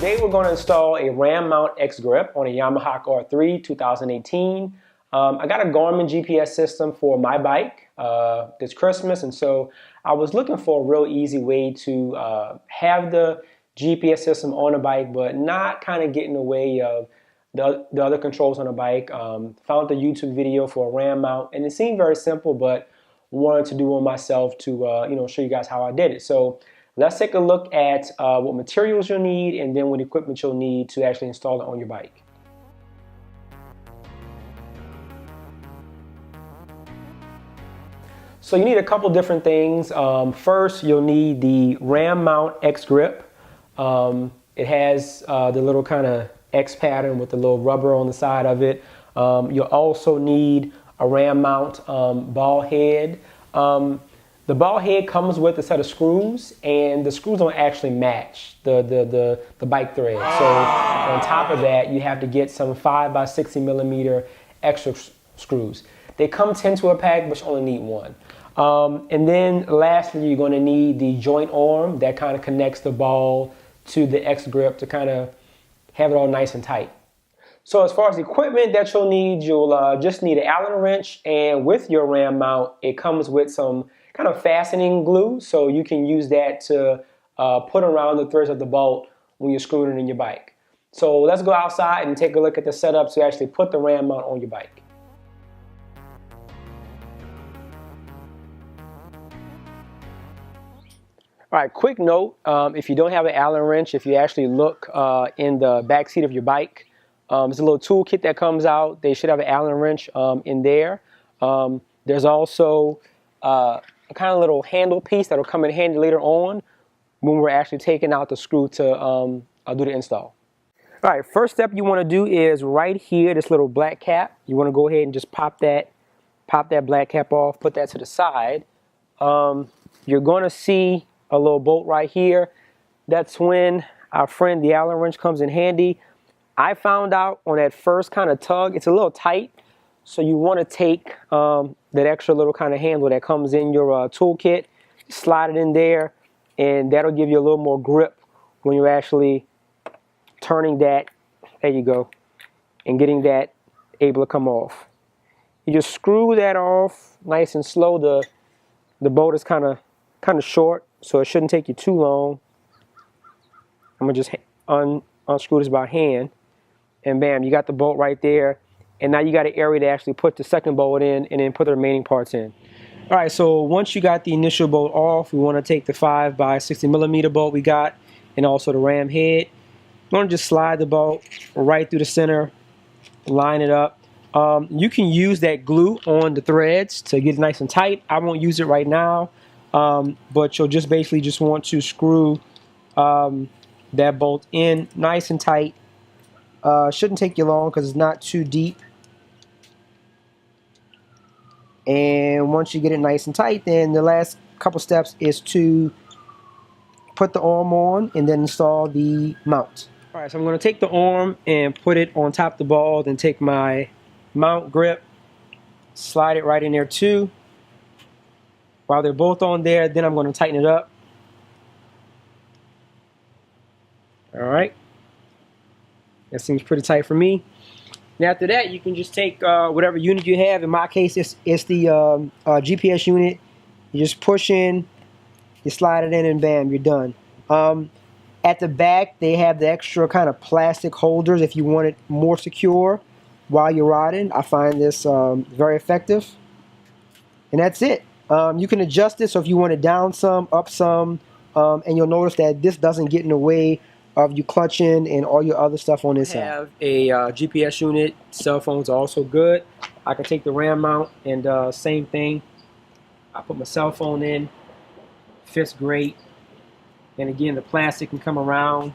Today we're going to install a RAM mount X grip on a Yamaha YZF-R3 2018. I got a Garmin GPS system for my bike this Christmas, and so I was looking for a real easy way to have the GPS system on the bike but not kind of get in the way of the other controls on the bike. Found the YouTube video for a RAM mount, and it seemed very simple, but wanted to do one myself to show you guys how I did it. So let's take a look at what materials you'll need and then what equipment you'll need to actually install it on your bike. So you need a couple different things. First, you'll need the RAM mount X grip. It has the little kind of X pattern with the little rubber on the side of it. You'll also need a RAM mount ball head. The ball head comes with a set of screws, and the screws don't actually match the bike thread. So on top of that, you have to get some 5x60mm extra screws. They come 10 to a pack, but you only need one. And then lastly, you're going to need the joint arm that kind of connects the ball to the X grip to kind of have it all nice and tight. So as far as equipment that you'll just need an Allen wrench, and with your RAM mount, it comes with some kind of fastening glue, so you can use that to put around the threads of the bolt when you're screwing it in your bike. So let's go outside and take a look at the setup to actually put the RAM mount on your bike. All right, quick note, if you don't have an Allen wrench, if you actually look in the back seat of your bike, there's a little toolkit that comes out. They should have an Allen wrench in there. There's also a kind of little handle piece that will come in handy later on when we're actually taking out the screw to do the install. All right, first step you want to do is right here, this little black cap. You want to go ahead and just pop that black cap off, put that to the side. You're going to see a little bolt right here. That's when our friend the Allen wrench comes in handy. I found out on that first kind of tug, it's a little tight, so you want to take that extra little kind of handle that comes in your toolkit, slide it in there, and that'll give you a little more grip when you're actually turning that, there you go, and getting that able to come off. You just screw that off nice and slow. The bolt is kind of short, so it shouldn't take you too long. I'm gonna just unscrew this by hand, and bam, you got the bolt right there. And now you got an area to actually put the second bolt in and then put the remaining parts in. All right, so once you got the initial bolt off, we want to take the 5x60mm bolt we got and also the ram head. You want to just slide the bolt right through the center, line it up. You can use that glue on the threads to get it nice and tight. I won't use it right now, but you'll just basically just want to screw that bolt in nice and tight. Shouldn't take you long because it's not too deep. And once you get it nice and tight, then the last couple steps is to put the arm on and then install the mount. All right, so I'm going to take the arm and put it on top of the ball, then take my mount grip, slide it right in there too. While they're both on there, then I'm going to tighten it up. All right. That seems pretty tight for me. And after that, you can just take whatever unit you have. In my case, it's the GPS unit. You just push in, you slide it in, and bam, you're done. At the back, they have the extra kind of plastic holders if you want it more secure while you're riding. I find this very effective. And that's it. You can adjust it, so if you want it down some, up some, and you'll notice that this doesn't get in the way of you clutching and all your other stuff on this side. I have a GPS unit. Cell phones are also good. I can take the RAM mount and same thing. I put my cell phone in. Fits great. And again, the plastic can come around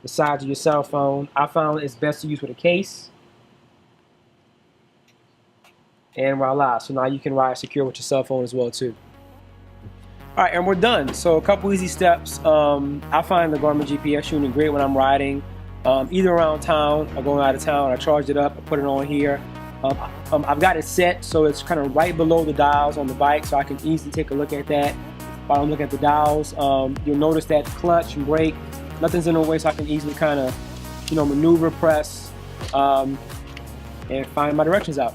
the sides of your cell phone. I found it's best to use with a case. And voila. So now you can ride secure with your cell phone as well too. All right, and we're done. So a couple easy steps. I find the Garmin GPS unit great when I'm riding, either around town or going out of town. I charge it up, I put it on here. I've got it set so it's kind of right below the dials on the bike, so I can easily take a look at that while I'm looking at the dials. You'll notice that the clutch and brake nothing's in the way, so I can easily kind of, you know, maneuver, press, and find my directions out.